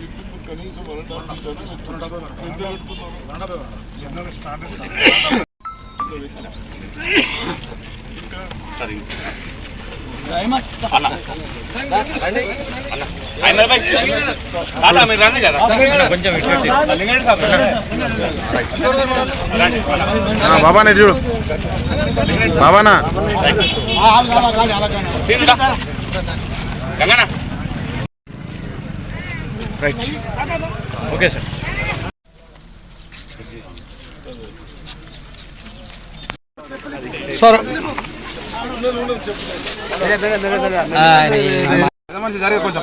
ఇప్పుడు కనీసం 1.5 general start బాబానే చూడు బాబానా రైట్ ఓకే సార్ సార్ కొంచెం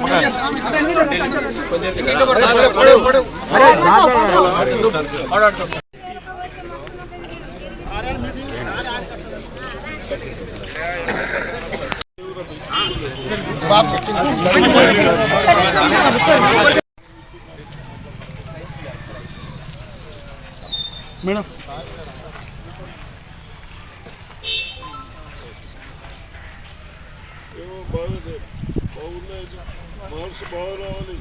మేడం బాగున్నాయి మార్క్స్ బాగా రావాలి.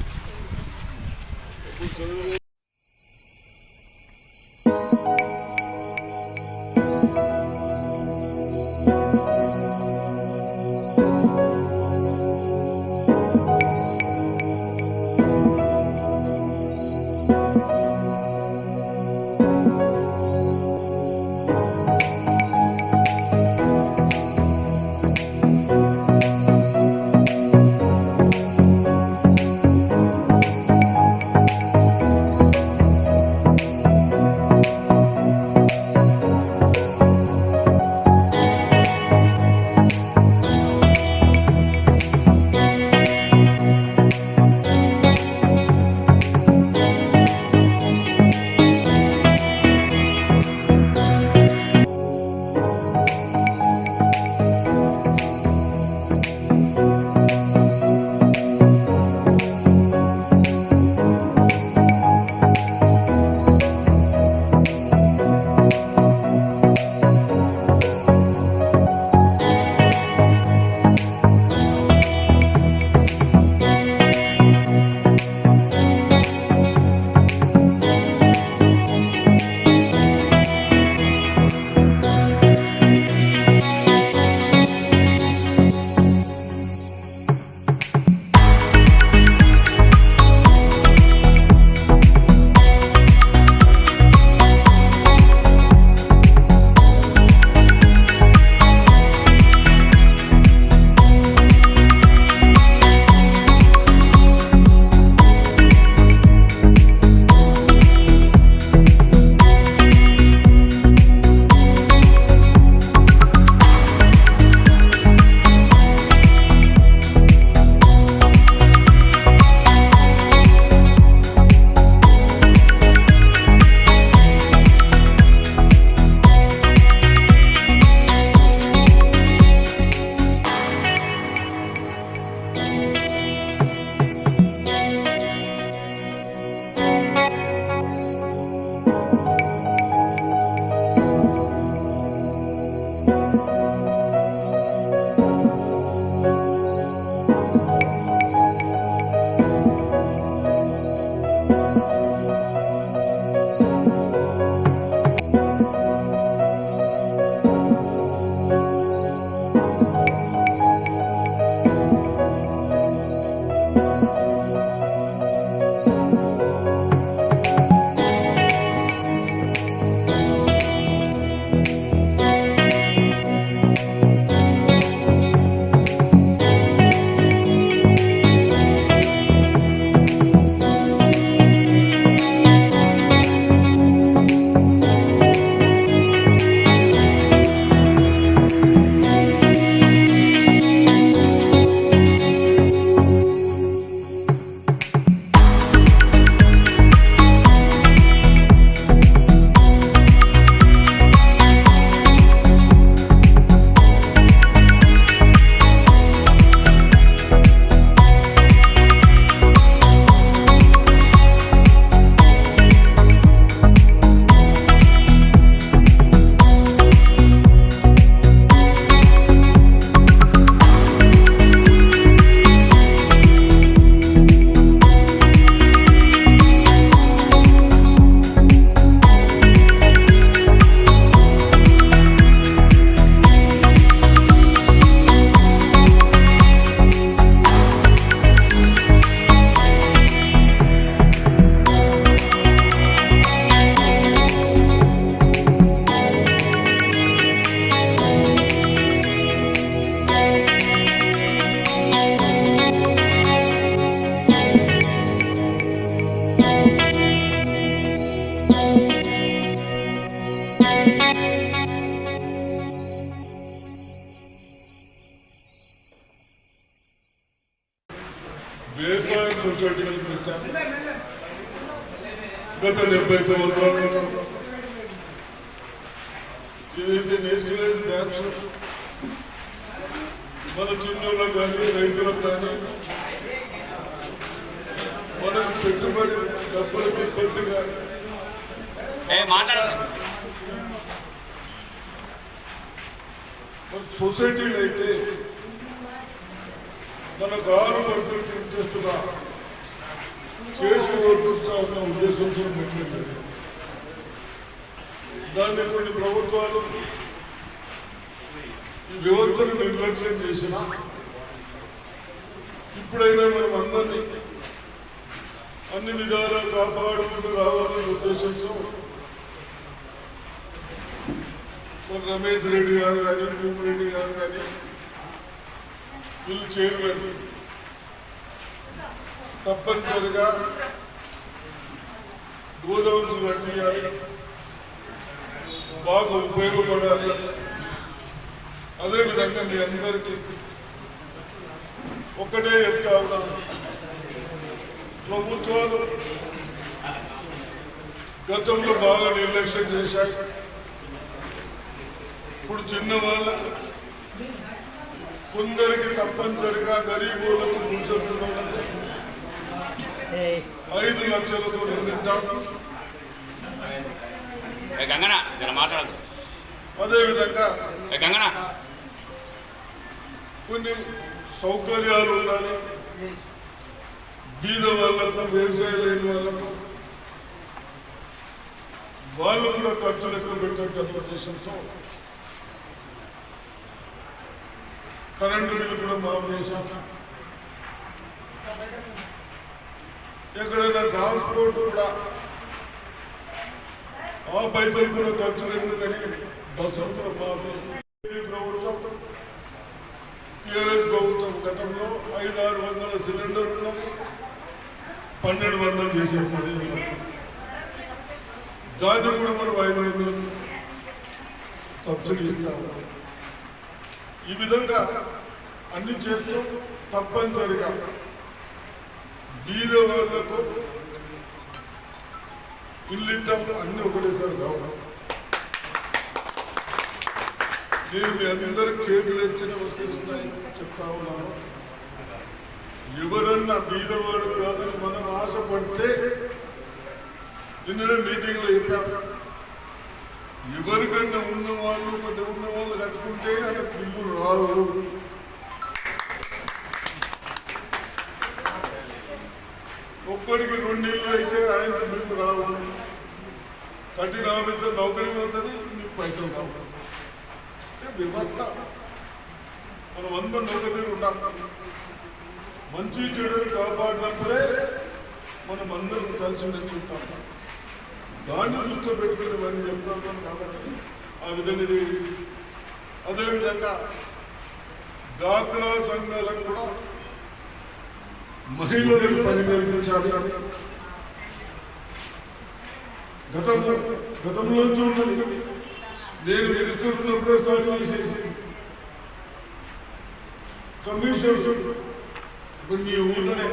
గత 70 సంవత్సరాలుగా ఏదైతే నేషనలైజ్ బ్యాంక్స్ మన చిన్నోళ్ళకు కానీ రైతులకు కానీ మనకు పెట్టుబడి డబ్బులకు ఇబ్బందిగా మన సొసైటీలు అయితే మనకు 6% ఇంట్రెస్ట్గా చేసుకోవాలన్న ఉద్దేశంతో పెట్టలేదు. దాన్ని కొన్ని ప్రభుత్వాలు ఈ వ్యవస్థను నిర్లక్ష్యం చేసిన ఇప్పుడైనా మనం అందరినీ అన్ని విధాలా కాపాడుకుంటూ రావాలనే ఉద్దేశంతో రమేష్ రెడ్డి గారు కానీ భూమిరెడ్డి గారు కానీ వీళ్ళు చైర్మన్ తప్పనిసరిగా గోదావరి కట్టియాలి, బాగా ఉపయోగపడాలి. అదేవిధంగా మీ అందరికీ ఒక్కటే చెప్తా ఉన్నాను, ప్రభుత్వాలు గతంలో బాగా నిర్లక్ష్యం చేశాయి. ఇప్పుడు చిన్న వాళ్ళకు కొందరికి తప్పనిసరిగా గరీబులకు ముసలిలకు 5 లక్షలతో నిర్మిద్దాం. అదేవిధంగా కొన్ని సౌకర్యాలు ఉండాలి. బీద వాళ్ళకు, వ్యవసాయం లేని వాళ్ళకు వాళ్ళు కూడా ఖర్చులు ఎక్కువ పెట్టారు. ఉద్దేశంతో కరెంటు బిల్లు కూడా మాఫ్ చేశాం. ఎక్కడైనా ట్రాన్స్పోర్ట్ కూడా ఆ పైసలు కూడా ఖర్చు ఎందుకని బస్సులు కూడా మాఫ్. ప్రభుత్వం టీఆర్ఎస్ ప్రభుత్వం గతంలో 500-600 సిలిండర్లు 1200 చేసేది. దాన్ని కూడా మనం 500 సబ్సిడీ ఇస్తాము. ఈ విధంగా అన్ని చేస్తూ తప్పనిసరిగా బీద వాళ్ళకు ఇల్లు అన్ని ఒకటేసారి కావడం. నేను మీ అందరికి చేతులు ఇచ్చిన నమస్కరిస్తాయి చెప్తా ఉన్నాను. ఎవరన్నా బీదవాడు కాదని మనం ఆశపడితే నిన్న మీటింగ్లో చెప్పాము, ఎవరికన్నా ఉన్నవాళ్ళు కొంచెం ఉన్నవాళ్ళు కట్టుకుంటే ఆయన బిల్లు రావు. ఒక్కడికి 2 ఇళ్ళు అయితే ఆయన బిల్లు రావు. 30 ఆఫీసర్ నౌకరీ అవుతుంది, మీకు పైసలు కావు. వ్యవస్థ మనం అందరూ నౌకరీ ఉండాలి. మంచి చెడుని కాపాడినప్పుడే మనం అందరం కలిసి ఉంటాం. దాన్ని దృష్టిలో పెట్టుకుని మనం చెప్తాం కాబట్టి ఆ విధంగా. అదేవిధంగా డాక్రా సంఘాలకు కూడా మహిళలకు పని కల్పించాలి. గతంలో చూడండి, నేను గెలుస్తున్నప్పుడే స్టార్ట్ చేసి కమిషన్ ఇప్పుడు మీ ఊళ్ళోనే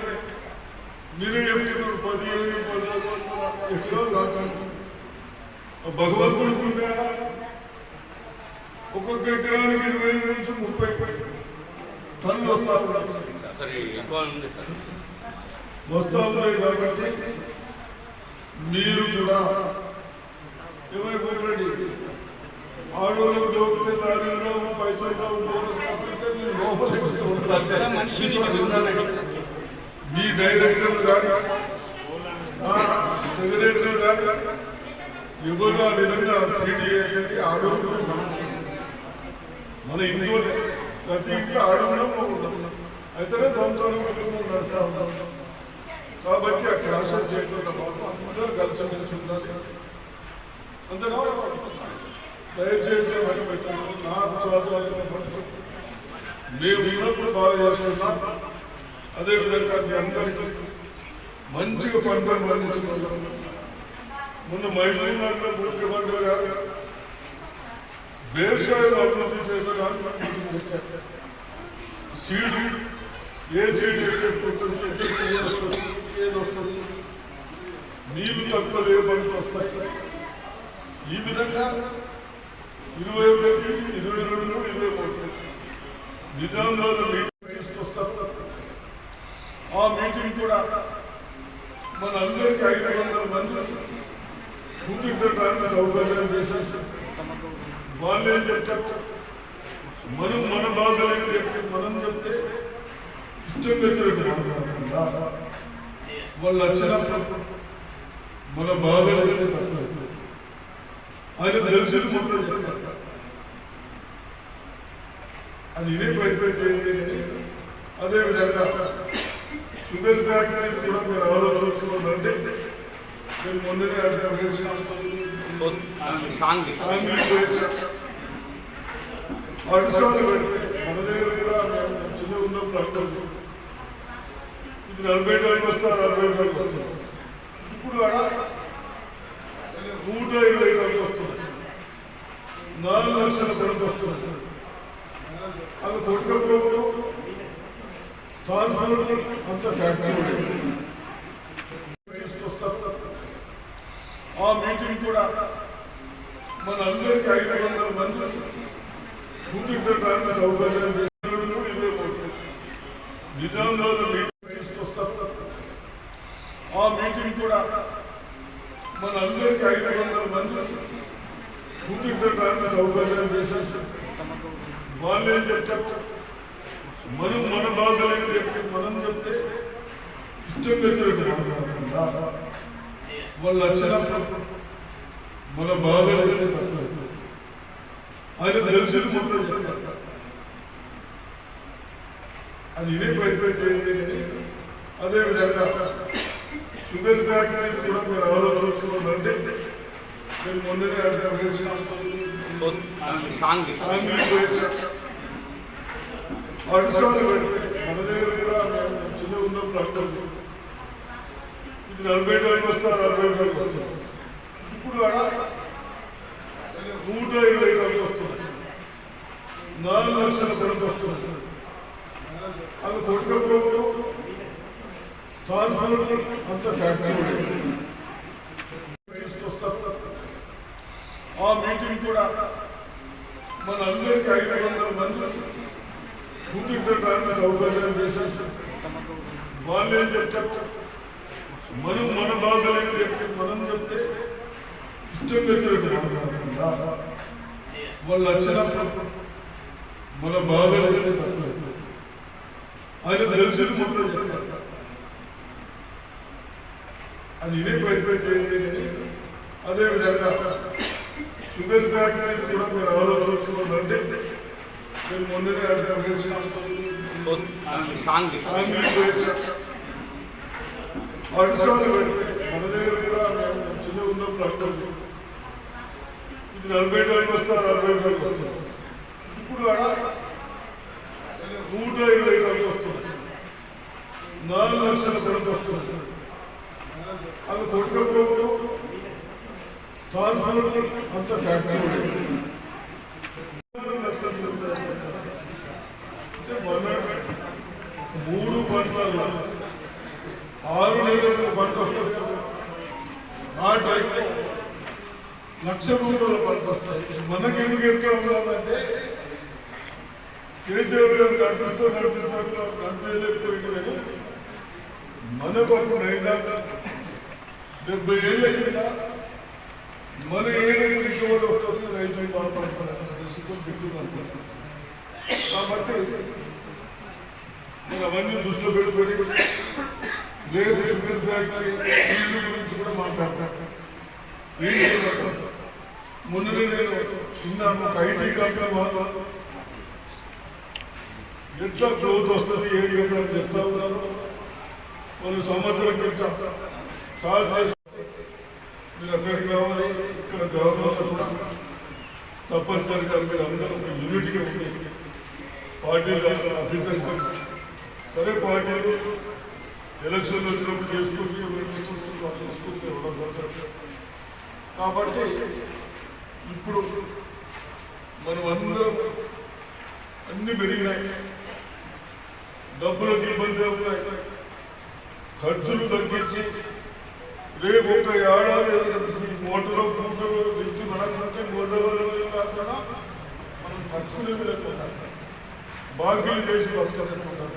మీరే చెప్తున్నారు 15-16 ఎకరాలు కాదు. భగవంతుడు ఒక్కొక్క ఎకరానికి 25 నుంచి 30 టన్నులు వస్తా ఉన్నాయి. కాబట్టి మీరు కూడా ఏమైపోయింది, ఆడవాళ్ళకు దొరికితే దానిలో పైసలు మీరు లోపల మీ డైరెక్టర్లు కానీ సెక్రటరీలు కానీ ఎవరు ఆ విధంగా చేయడానికి ఆడవాళ్ళు మన ఇంట్లో ప్రతి ఇంట్లో ఆడవాళ్ళు అయితేనే సంవత్సరం నడుస్తూ ఉంటాం. కాబట్టి ఆ క్లాస్ చేయకుండా అందరూ కలిసి ఉండాలి. అంతేనా? దయచేసి మనం పెట్టాము. నాకు చదువు మేము ఉన్నప్పుడు బాగా చేసుకున్నాం. అదేవిధంగా మీ అందరికీ మంచిగా పంటలు పండించుకున్నాం. మొన్న మహిళల్లో ముఖ్యమంత్రి గారు వ్యవసాయం అభివృద్ధి చేయడానికి సీడ్ ఏ సీడ్ ఏది వస్తుంది నీళ్లు తక్కువ లేబర్లు వస్తాయి. ఈ విధంగా 21, 22, 23 నిజాంలో మీటింగ్ తీసుకొస్తారు. ఆ మీటింగ్ కూడా మనందరికీ 500 మంది కూర్చుంటానికి సౌకర్యం చేశారు. వాళ్ళు ఏం చెప్తారు, మనం మన బాధలు ఏం చెప్తే మనం చెప్తే ఇష్టం వచ్చినట్టు మాట్లాడుతుందా. వాళ్ళు వచ్చినప్పుడు మన బాధలు ఆయన తెలిసిన మొత్తం చెప్తారు. అది ఇదే ప్రయత్నం చేయండి. అదేవిధంగా షుగర్ ఫ్యాక్టరీ కూడా మీరు ఆలోచించుకోవాలంటే నేను మొన్ననే అడుసాలు పెడితే మన దగ్గర కూడా చిన్న ఉన్నప్పుడు అంటారు ఇది 40 వస్తుంది, 60 వస్తుంది. ఇప్పుడు ఆడ 120 వస్తుంది, 4 లక్షల సరుకు వస్తుంది. అది కొట్టుకపోవడం ట్రాన్స్పోర్ట్ అంత ఫ్యాక్టరీ తీసుకొస్తారు. ఆ మీటింగ్ కూడా మనందరికీ 500 మంది కూర్చుంటానికి సౌకర్యం చేస్తారు. 23 నిజాంలో మీటింగ్ తీసుకొస్తారు. ఆ మీటింగ్ కూడా మనందరికీ 500 మంది కూర్చుంటానికి సౌకర్యం చేశారు. వాళ్ళు ఏం చెప్తారు, మనం మన బాధలు ఏం చెప్తే మనం చెప్తే ఇష్టం వచ్చినట్టు మాట్లాడుతుందా. వాళ్ళు వచ్చినప్పుడు మన బాధలు ఆయన తెలిసిన మొత్తం చెప్తారు. అది ఇదే ప్రయత్నం చేయండి. అదేవిధంగా షుగర్ ఫ్యాక్టరీ కూడా మీరు ఆలోచించుకోవాలంటే నేను మొన్ననే అడుసాలు పెడితే మన దగ్గర కూడా చిన్న ఉన్నప్పుడు అంటారు ఇది 40 వస్తుంది, 60 వస్తుంది. ఇప్పుడు ఆడ 120 వస్తుంది, 4 లక్షల సరుకు వస్తుంది. అది కొట్టుకపోవడం ట్రాన్స్పోర్ట్ అంత ఫ్యాక్టరీ తీసుకొస్తారు. ఆ మీటింగ్ కూడా మనందరికీ 500 మంది కూర్చుంటానికి సౌకర్యం చేశారు. వాళ్ళు ఏం చెప్తారు, మనం మన బాధలు ఏం చెప్తే మనం చెప్తే ఇష్టం వచ్చినట్టు మాట్లాడుతుందా. వాళ్ళు వచ్చినప్పుడు మన బాధలు ఆయన తెలిసిన మొత్తం చెప్తారు. అది ఇదే ప్రయత్నం చేయండి. అదేవిధంగా షుగర్ ఫ్యాక్టరీ కూడా మీరు ఆలోచించుకోవాలంటే నేను మొన్ననే అడుసాలు పెడితే మన దగ్గర కూడా చిన్న ఉన్నప్పుడు అంటారు ఇది 40 వస్తుంది, 60 వస్తుంది. ఇప్పుడు ఆడ 120 వస్తుంది, 4 లక్షల సరుకు వస్తుంది. అది కొట్టుకపోవడం ట్రాన్స్పోర్ట్ అంత ఫ్యాక్టరీ అంటే మన 3 పంటలు 6 నెలల పంట వస్తుంది కదా. ఆ టైంలో 1,00,000 రూపాయల పంట వస్తుంది. మనకి ఎందుకు ఎట్లా ఉండాలంటే కేసీఆర్ గారు నడిపిస్తూ నడిపేయలేకపోయింది. కానీ మనకు అప్పుడు నైజాంగా 70 ఏళ్ళ కింద మన ఏళ్ళకి రికవరీ వస్తుంది, రైతులు బాధపడుతున్నారు. కాబట్టి నేను అవన్నీ దృష్టిలో పెట్టుకొని లేదు షుగర్ ఫ్యాక్టరీ నీళ్ళు గురించి కూడా మాట్లాడతాను. మొన్ననే నేను విన్నాను ఒక ఐటీ కంపెనీ వాళ్ళు ఎట్లా గ్రోత్ వస్తుంది ఏ విధంగా చెప్తా ఉన్నారు. వాళ్ళు సంవత్సరం క్రితం చాలా చేస్తే మీరు అక్కడికి కావాలి, ఇక్కడ గవర్నమెంట్ కూడా తప్పనిసరిగా మీరు అందరూ ఒక యూనిట్గా ఉంది. పార్టీలు అతీతంగా సరే పార్టీలు ఎలక్షన్లు వచ్చినప్పుడు చేసుకుంటూ చేసుకుంటూ ఇవ్వడం. కాబట్టి ఇప్పుడు మనం అందరం అన్ని పెరిగినాయి, డబ్బులకు ఇబ్బంది అవుతాయి, ఖర్చులు తగ్గించి రేపు ఒక ఏడాది ఈ మోటార్ కూటరు ఇస్తూ నడకుంటే గోదావరి కాకుండా మనం ఖర్చులు లేకుండా బాకీలు చేసి బతకనుకుంటాం.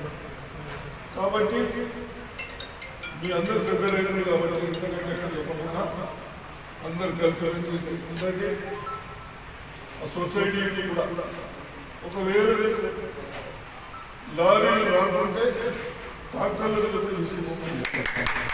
కాబట్టి మీ అందరు పెద్ద రైతులు కాబట్టి ఇంతకంటే ఎక్కడ చెప్పకుండా అందరు కలిసి ఉందండి. ఆ సొసైటీని కూడా ఒకవేళ లారీలు రాకుంటే ట్రాక్టర్లు తీసుకుంటాం.